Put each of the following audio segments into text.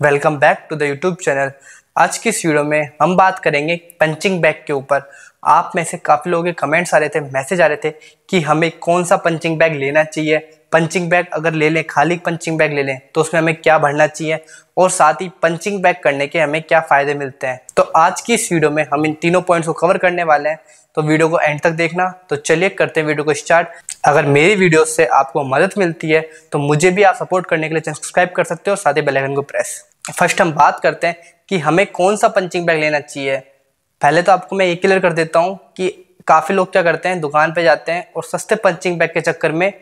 Welcome back to the YouTube channel. आज की इस वीडियो में हम बात करेंगे पंचिंग बैग के ऊपर। आप में से काफ़ी लोगों के कमेंट्स आ रहे थे, मैसेज आ रहे थे कि हमें कौन सा पंचिंग बैग लेना चाहिए। पंचिंग बैग अगर ले लें, खाली पंचिंग बैग ले लें तो उसमें हमें क्या भरना चाहिए और साथ ही पंचिंग बैग करने के हमें क्या फ़ायदे मिलते हैं। तो आज की इस वीडियो में हम इन तीनों पॉइंट्स को कवर करने वाले हैं, तो वीडियो को एंड तक देखना। तो चलिए करते हैं वीडियो को स्टार्ट। अगर मेरी वीडियो से आपको मदद मिलती है तो मुझे भी आप सपोर्ट करने के लिए चैनल सब्सक्राइब कर सकते हो और साथ ही बेल आइकन को प्रेस। फर्स्ट हम बात करते हैं कि हमें कौन सा पंचिंग बैग लेना चाहिए। पहले तो आपको मैं ये क्लियर कर देता हूँ कि काफ़ी लोग क्या करते हैं, दुकान पे जाते हैं और सस्ते पंचिंग बैग के चक्कर में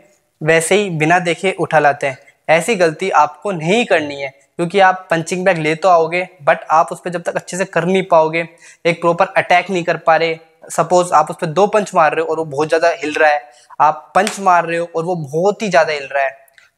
वैसे ही बिना देखे उठा लाते हैं। ऐसी गलती आपको नहीं करनी है, क्योंकि आप पंचिंग बैग ले तो आओगे बट आप उस पर जब तक अच्छे से कर नहीं पाओगे, एक प्रॉपर अटैक नहीं कर पा रहे। सपोज आप उस पर 2 पंच मार रहे हो और वो बहुत ज़्यादा हिल रहा है, आप पंच मार रहे हो और वो बहुत ही ज़्यादा हिल रहा है,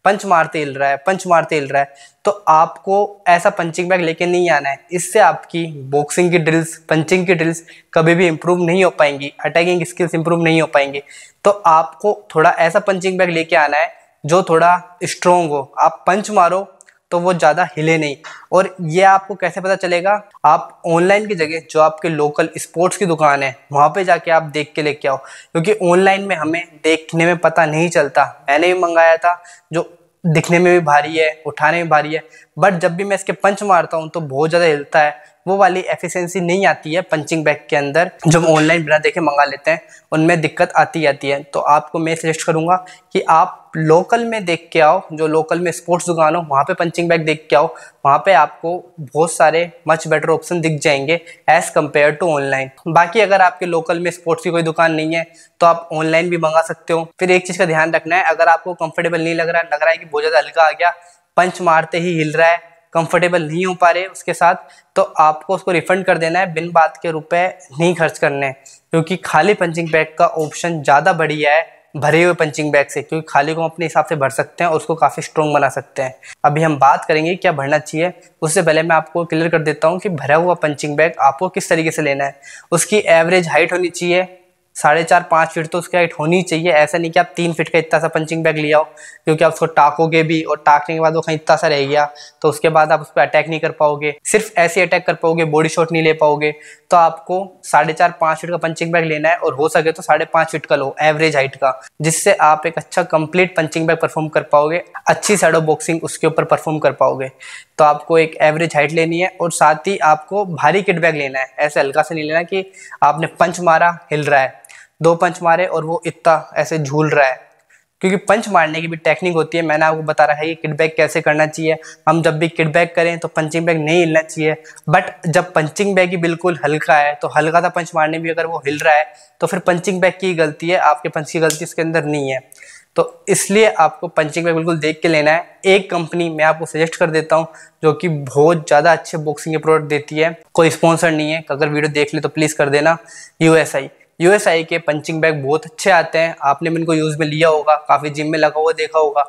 पंच मारते हिल रहा है, पंच मारते हिल रहा है, तो आपको ऐसा पंचिंग बैग लेके नहीं आना है। इससे आपकी बॉक्सिंग की ड्रिल्स, पंचिंग की ड्रिल्स कभी भी इंप्रूव नहीं हो पाएंगी, अटैकिंग स्किल्स इंप्रूव नहीं हो पाएंगी। तो आपको थोड़ा ऐसा पंचिंग बैग लेके आना है जो थोड़ा स्ट्रोंग हो। आप पंच मारो तो वो ज़्यादा हिले नहीं। और ये आपको कैसे पता चलेगा? आप ऑनलाइन की जगह जो आपके लोकल स्पोर्ट्स की दुकान है वहाँ पे जाके आप देख के लेके आओ, क्योंकि ऑनलाइन में हमें देखने में पता नहीं चलता। मैंने भी मंगाया था जो दिखने में भी भारी है, उठाने में भारी है, बट जब भी मैं इसके पंच मारता हूँ तो बहुत ज़्यादा हिलता है। वो वाली एफिशिएंसी नहीं आती है पंचिंग बैग के अंदर जो हम ऑनलाइन बिना देखे मंगा लेते हैं, उनमें दिक्कत आती है। तो आपको मैं सजेस्ट करूँगा कि आप लोकल में देख के आओ, जो लोकल में स्पोर्ट्स दुकान हो वहाँ पे पंचिंग बैग देख के आओ। वहाँ पे आपको बहुत सारे मच बेटर ऑप्शन दिख जाएंगे एज कम्पेयर टू ऑनलाइन। बाकी अगर आपके लोकल में स्पोर्ट्स की कोई दुकान नहीं है तो आप ऑनलाइन भी मंगा सकते हो। फिर एक चीज़ का ध्यान रखना है, अगर आपको कंफर्टेबल नहीं लग रहा है कि बहुत ज़्यादा हल्का आ गया, पंच मारते ही हिल रहा है, कंफर्टेबल नहीं हो पा रहे उसके साथ, तो आपको उसको रिफंड कर देना है। बिन बात के रुपए नहीं खर्च करने, क्योंकि खाली पंचिंग बैग का ऑप्शन ज़्यादा बढ़िया है भरे हुए पंचिंग बैग से, क्योंकि खाली को हम अपने हिसाब से भर सकते हैं और उसको काफ़ी स्ट्रॉन्ग बना सकते हैं। अभी हम बात करेंगे क्या भरना चाहिए, उससे पहले मैं आपको क्लियर कर देता हूँ कि भरा हुआ पंचिंग बैग आपको किस तरीके से लेना है। उसकी एवरेज हाइट होनी चाहिए 4.5-5 फीट, तो उसकी हाइट होनी चाहिए। ऐसा नहीं कि आप 3 फीट का इतना सा पंचिंग बैग ले आओ, क्योंकि आप उसको टाकोगे भी और टाकने के बाद वो कहीं इतना सा रह गया तो उसके बाद आप उस पर अटैक नहीं कर पाओगे, सिर्फ ऐसे अटैक कर पाओगे, बॉडी शॉट नहीं ले पाओगे। तो आपको 4.5-5 फीट का पंचिंग बैग लेना है और हो सके तो 5.5 फीट का लो, एवरेज हाइट का, जिससे आप एक अच्छा कंप्लीट पंचिंग बैग परफॉर्म कर पाओगे, अच्छी शैडो बॉक्सिंग उसके ऊपर परफॉर्म कर पाओगे। तो आपको एक एवरेज हाइट लेनी है और साथ ही आपको भारी किट बैग लेना है। ऐसे हल्का से नहीं लेना कि आपने पंच मारा हिल रहा है, 2 पंच मारे और वो इतना ऐसे झूल रहा है, क्योंकि पंच मारने की भी टेक्निक होती है। मैंने आपको बता रहा है कि किट बैग कैसे करना चाहिए। हम जब भी किट बैग करें तो पंचिंग बैग नहीं हिलना चाहिए, बट जब पंचिंग बैग ही बिल्कुल हल्का है तो हल्का सा पंच मारने भी अगर वो हिल रहा है तो फिर पंचिंग बैग की गलती है, आपके पंच की गलती इसके अंदर नहीं है। तो इसलिए आपको पंचिंग बैग बिल्कुल देख के लेना है। एक कंपनी मैं आपको सजेस्ट कर देता हूँ जो कि बहुत ज़्यादा अच्छे बॉक्सिंग के प्रोडक्ट देती है, कोई स्पॉन्सर नहीं है, अगर वीडियो देख ले तो प्लीज़ कर देना। यूएसआई के पंचिंग बैग बहुत अच्छे आते हैं। आपने भी इनको यूज़ में लिया होगा, काफ़ी जिम में लगा हुआ देखा होगा,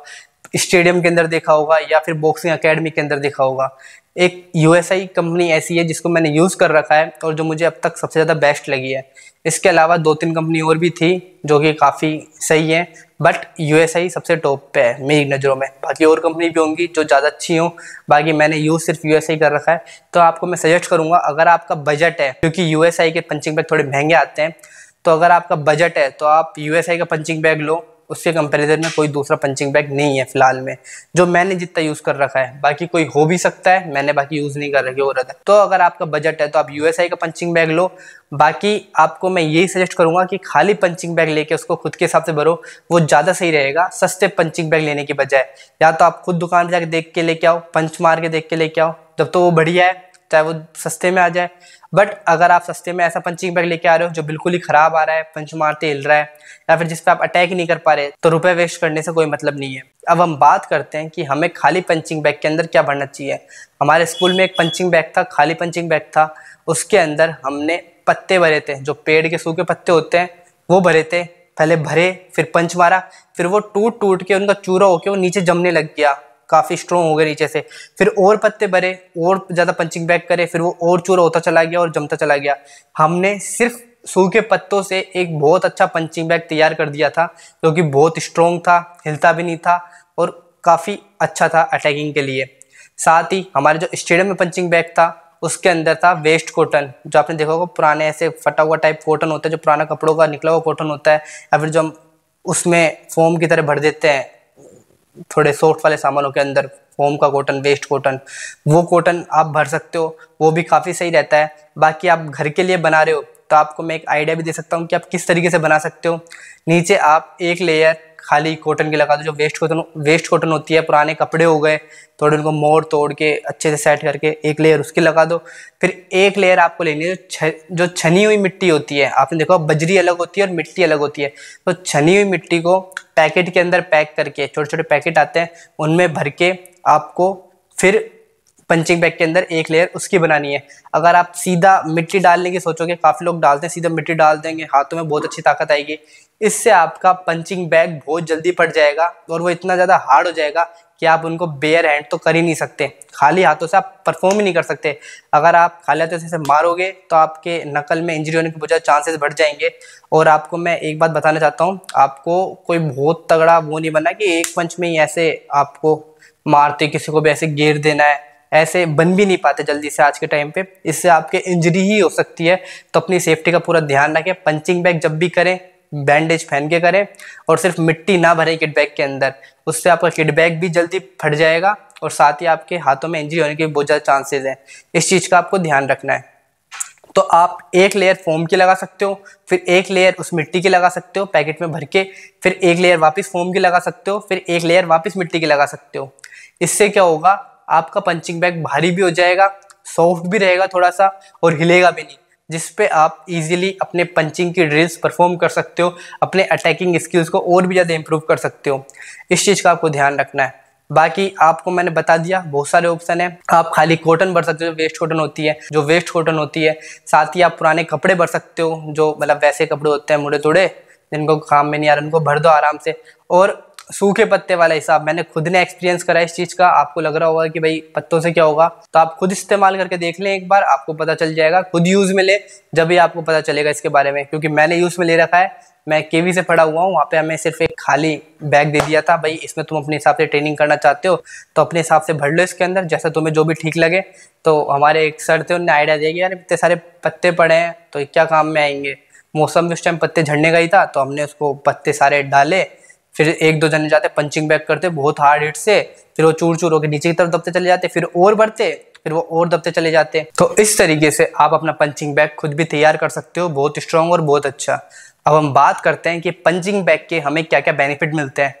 स्टेडियम के अंदर देखा होगा या फिर बॉक्सिंग एकेडमी के अंदर देखा होगा। एक यूएसआई कंपनी ऐसी है जिसको मैंने यूज़ कर रखा है और जो मुझे अब तक सबसे ज़्यादा बेस्ट लगी है। इसके अलावा 2-3 कंपनी और भी थी जो कि काफ़ी सही है, बट यूएसआई सबसे टॉप पे है मेरी नज़रों में। बाकी और कंपनी भी होंगी जो ज़्यादा अच्छी हों, बाकी मैंने यूज़ सिर्फ यूएसआई कर रखा है। तो आपको मैं सजेस्ट करूँगा, अगर आपका बजट है, क्योंकि यूएसआई के पंचिंग बैग थोड़े महंगे आते हैं, तो अगर आपका बजट है तो आप यूएसआई का पंचिंग बैग लो। उसके कंपैरिजन में कोई दूसरा पंचिंग बैग नहीं है फिलहाल में जो मैंने जितना यूज़ कर रखा है। बाकी कोई हो भी सकता है, मैंने बाकी यूज़ नहीं कर रखी हो रहा था। तो अगर आपका बजट है तो आप यूएसआई का पंचिंग बैग लो। बाकी आपको मैं यही सजेस्ट करूंगा कि खाली पंचिंग बैग लेके उसको खुद के हिसाब से भरो, वो ज़्यादा सही रहेगा सस्ते पंचिंग बैग लेने की बजाय। या तो आप खुद दुकान पर जाकर देख के लेके आओ, पंच मार के देख के लेके आओ, जब तो वो बढ़िया है, चाहे वो सस्ते में आ जाए। बट अगर आप सस्ते में ऐसा पंचिंग बैग लेके आ रहे हो जो बिल्कुल ही खराब आ रहा है, पंच मारते हिल रहा है, या फिर जिस पे आप अटैक ही नहीं कर पा रहे, तो रुपए वेस्ट करने से कोई मतलब नहीं है। अब हम बात करते हैं कि हमें खाली पंचिंग बैग के अंदर क्या भरना चाहिए। हमारे स्कूल में एक पंचिंग बैग था, खाली पंचिंग बैग था। उसके अंदर हमने पत्ते भरे थे, जो पेड़ के सूखे पत्ते होते हैं वो भरे थे। पहले भरे, फिर पंच मारा, फिर वो टूट टूट के उनका चूरा होके वो नीचे जमने लग गया, काफ़ी स्ट्रॉन्ग हो गए नीचे से। फिर और पत्ते भरे, और ज़्यादा पंचिंग बैग करे, फिर वो और चूरा होता चला गया और जमता चला गया। हमने सिर्फ सूखे पत्तों से एक बहुत अच्छा पंचिंग बैग तैयार कर दिया था, जो कि बहुत स्ट्रॉन्ग था, हिलता भी नहीं था और काफ़ी अच्छा था अटैकिंग के लिए। साथ ही हमारे जो स्टेडियम में पंचिंग बैग था उसके अंदर था वेस्ट कॉटन, जो आपने देखा होगा पुराने ऐसे फटा हुआ टाइप कॉटन होता है, जो पुराना कपड़ों का निकला हुआ कॉटन होता है, या फिर जो हम उसमें फोम की तरह भर देते हैं थोड़े सॉफ्ट वाले सामानों के अंदर, फोम का कॉटन, वेस्ट कॉटन, वो कॉटन आप भर सकते हो, वो भी काफ़ी सही रहता है। बाकी आप घर के लिए बना रहे हो तो आपको मैं एक आइडिया भी दे सकता हूँ कि आप किस तरीके से बना सकते हो। नीचे आप एक लेयर खाली कॉटन की लगा दो, जो वेस्ट कॉटन होती है, पुराने कपड़े हो गए थोड़े, उनको मोड़ तोड़ के अच्छे से सेट करके एक लेयर उसकी लगा दो। फिर एक लेयर आपको लेनी है जो छनी हुई मिट्टी होती है। आपने देखो बजरी अलग होती है और मिट्टी अलग होती है, तो छनी हुई मिट्टी को पैकेट के अंदर पैक करके, छोटे छोटे पैकेट आते हैं उनमें भर के आपको फिर पंचिंग बैग के अंदर एक लेयर उसकी बनानी है। अगर आप सीधा मिट्टी डालने की सोचोगे, काफ़ी लोग डालते हैं सीधा मिट्टी डाल देंगे, हाथों में बहुत अच्छी ताकत आएगी, इससे आपका पंचिंग बैग बहुत जल्दी फट जाएगा और वो इतना ज़्यादा हार्ड हो जाएगा कि आप उनको बेयर हैंड तो कर ही नहीं सकते, खाली हाथों से आप परफॉर्म ही नहीं कर सकते। अगर आप खाली हाथों से मारोगे तो आपके नकल में इंजरी होने के बहुत ज़्यादा चांसेस बढ़ जाएंगे। और आपको मैं एक बात बताना चाहता हूँ, आपको कोई बहुत तगड़ा वो नहीं बनना कि एक पंच में ही ऐसे आपको मारते किसी को भी ऐसे घेर देना है, ऐसे बन भी नहीं पाते जल्दी से आज के टाइम पे, इससे आपके इंजरी ही हो सकती है। तो अपनी सेफ्टी का पूरा ध्यान रखें, पंचिंग बैग जब भी करें बैंडेज पहन के करें और सिर्फ मिट्टी ना भरे किट बैग के अंदर, उससे आपका किट बैग भी जल्दी फट जाएगा और साथ ही आपके हाथों में इंजरी होने के बहुत ज़्यादा चांसेस हैं। इस चीज़ का आपको ध्यान रखना है। तो आप एक लेयर फोम की लगा सकते हो, फिर एक लेयर उस मिट्टी की लगा सकते हो पैकेट में भर के, फिर एक लेयर वापस फोम की लगा सकते हो, फिर एक लेयर वापस मिट्टी की लगा सकते हो। इससे क्या होगा, आपका पंचिंग बैग भारी भी हो जाएगा, सॉफ्ट भी रहेगा थोड़ा सा और हिलेगा भी नहीं, जिस पे आप इजीली अपने पंचिंग की ड्रिल्स परफॉर्म कर सकते हो, अपने अटैकिंग स्किल्स को और भी ज़्यादा इंप्रूव कर सकते हो। इस चीज़ का आपको ध्यान रखना है। बाकी आपको मैंने बता दिया बहुत सारे ऑप्शन है। आप खाली कॉटन भर सकते हो, वेस्ट कॉटन होती है, साथ ही आप पुराने कपड़े भर सकते हो, जो मतलब वैसे कपड़े होते हैं मुड़े तोड़े जिनको काम में नहीं आ रहा, उनको भर दो आराम से। और सूखे पत्ते वाला हिसाब मैंने खुद ने एक्सपीरियंस करा इस चीज़ का, आपको लग रहा होगा कि भाई पत्तों से क्या होगा, तो आप खुद इस्तेमाल करके देख लें एक बार, आपको पता चल जाएगा। खुद यूज़ में ले जब भी आपको पता चलेगा इसके बारे में, क्योंकि मैंने यूज़ में ले रखा है, मैं केवी से पढ़ा हुआ हूँ, वहाँ पे हमें सिर्फ एक खाली बैग दे दिया था, भाई इसमें तुम अपने हिसाब से ट्रेनिंग करना चाहते हो तो अपने हिसाब से भर लो इसके अंदर, जैसा तुम्हें जो भी ठीक लगे। तो हमारे एक सर थे, उन्होंने आइडिया दिया कि यार इतने सारे पत्ते पड़े हैं तो क्या काम में आएंगे। मौसम उस टाइम पत्ते झड़ने का ही था, तो हमने उसको पत्ते सारे डाले, फिर एक दो जने जाते पंचिंग बैग करते बहुत हार्ड हिट से, फिर वो चूर चूर होकर नीचे की तरफ दबते चले जाते, फिर और बढ़ते, फिर वो और दबते चले जाते। तो इस तरीके से आप अपना पंचिंग बैग खुद भी तैयार कर सकते हो, बहुत स्ट्रॉन्ग और बहुत अच्छा। अब हम बात करते हैं कि पंचिंग बैग के हमें क्या क्या बेनिफिट मिलते हैं।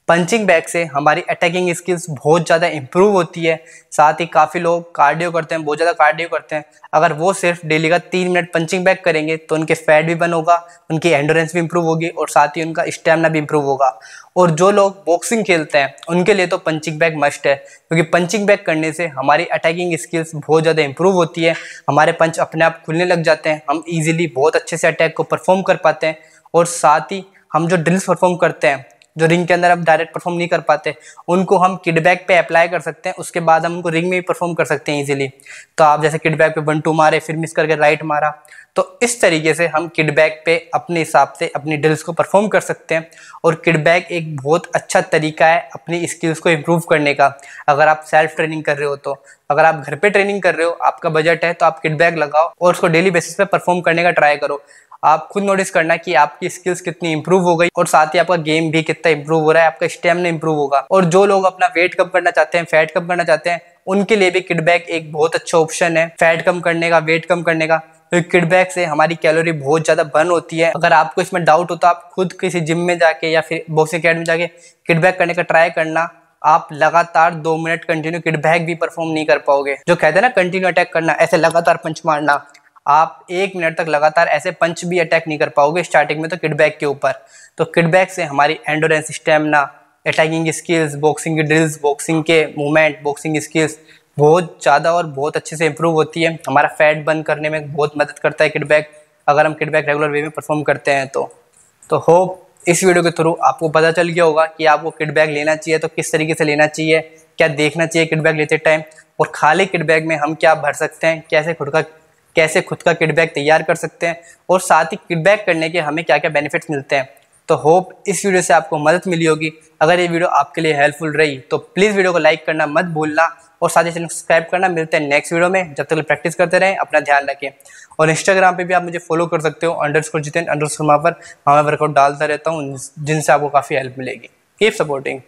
पंचिंग बैग से हमारी अटैकिंग स्किल्स बहुत ज़्यादा इंप्रूव होती है, साथ ही काफ़ी लोग कार्डियो करते हैं, बहुत ज़्यादा कार्डियो करते हैं। अगर वो सिर्फ डेली का 3 मिनट पंचिंग बैग करेंगे तो उनके फैट भी बर्न होगा, उनकी एंडोरेंस भी इंप्रूव होगी और साथ ही उनका स्टेमिना भी इंप्रूव होगा। और जो लोग बॉक्सिंग खेलते हैं उनके लिए तो पंचिंग बैग मस्ट है, क्योंकि पंचिंग बैग करने से हमारी अटैकिंग स्किल्स बहुत ज़्यादा इंप्रूव होती है, हमारे पंच अपने आप खुलने लग जाते हैं, हम ईजिली बहुत अच्छे से अटैक को परफॉर्म कर पाते हैं। और साथ ही हम जो ड्रिल्स परफॉर्म करते हैं, जो रिंग के अंदर आप डायरेक्ट परफॉर्म नहीं कर पाते, उनको हम किट बैग पे अप्लाई कर सकते हैं, उसके बाद हम उनको रिंग में भी परफॉर्म कर सकते हैं इजीली। तो आप जैसे किट बैग पे 1-2 मारे, फिर मिस करके राइट मारा, तो इस तरीके से हम किट बैग पे अपने हिसाब से अपनी ड्रिल्स को परफॉर्म कर सकते हैं। और किट बैग एक बहुत अच्छा तरीका है अपनी स्किल्स को इम्प्रूव करने का। अगर आप सेल्फ ट्रेनिंग कर रहे हो, तो अगर आप घर पे ट्रेनिंग कर रहे हो, आपका बजट है, तो आप किट बैग लगाओ और उसको डेली बेसिस पे परफॉर्म करने का ट्राई करो। आप खुद नोटिस करना कि आपकी स्किल्स कितनी इंप्रूव हो गई और साथ ही आपका गेम भी कितना इंप्रूव हो रहा है, आपका स्टेमिना इंप्रूव होगा। और जो लोग अपना वेट कम करना चाहते हैं, फैट कम करना चाहते हैं, उनके लिए भी किट बैग एक बहुत अच्छा ऑप्शन है, फैट कम करने का, वेट कम करने का। तो किट बैग से हमारी कैलोरी बहुत ज्यादा बर्न होती है। अगर आपको इसमें डाउट हो तो आप खुद किसी जिम में जाके या फिर बॉक्सिंग अकेडमी में जाके किट बैग करने का ट्राई करना। आप लगातार 2 मिनट कंटिन्यू किट बैग भी परफॉर्म नहीं कर पाओगे। जो कहते हैं ना कंटिन्यू अटैक करना, ऐसे लगातार पंच मारना, आप 1 मिनट तक लगातार ऐसे पंच भी अटैक नहीं कर पाओगे स्टार्टिंग में तो किट बैग के ऊपर। तो किट बैग से हमारी endurance, stamina, attacking skills, boxing की ड्रिल्स, बॉक्सिंग के मूवमेंट, बॉक्सिंग स्किल्स बहुत ज़्यादा और बहुत अच्छे से इंप्रूव होती है। हमारा फैट बर्न करने में बहुत मदद करता है किट बैग, अगर हम किट बैग रेगुलर वे में परफॉर्म करते हैं तो होप इस वीडियो के थ्रू आपको पता चल गया होगा कि आपको किट बैग लेना चाहिए तो किस तरीके से लेना चाहिए, क्या देखना चाहिए किट बैग लेते टाइम, और खाली किट बैग में हम क्या भर सकते हैं, कैसे खुद का किट बैग तैयार कर सकते हैं, और साथ ही किट बैग करने के हमें क्या क्या बेनिफिट्स मिलते हैं। तो होप इस वीडियो से आपको मदद मिली होगी। अगर ये वीडियो आपके लिए हेल्पफुल रही तो प्लीज़ वीडियो को लाइक करना मत भूलना और साथ ही चैनल सब्सक्राइब करना। मिलते हैं नेक्स्ट वीडियो में, जब तक प्रैक्टिस करते रहें, अपना ध्यान रखें। और इंस्टाग्राम पे भी आप मुझे फॉलो कर सकते हो _जितेन_, वहाँ पर वर्कआउट डालता रहता हूँ जिनसे आपको काफ़ी हेल्प मिलेगी। Keep supporting.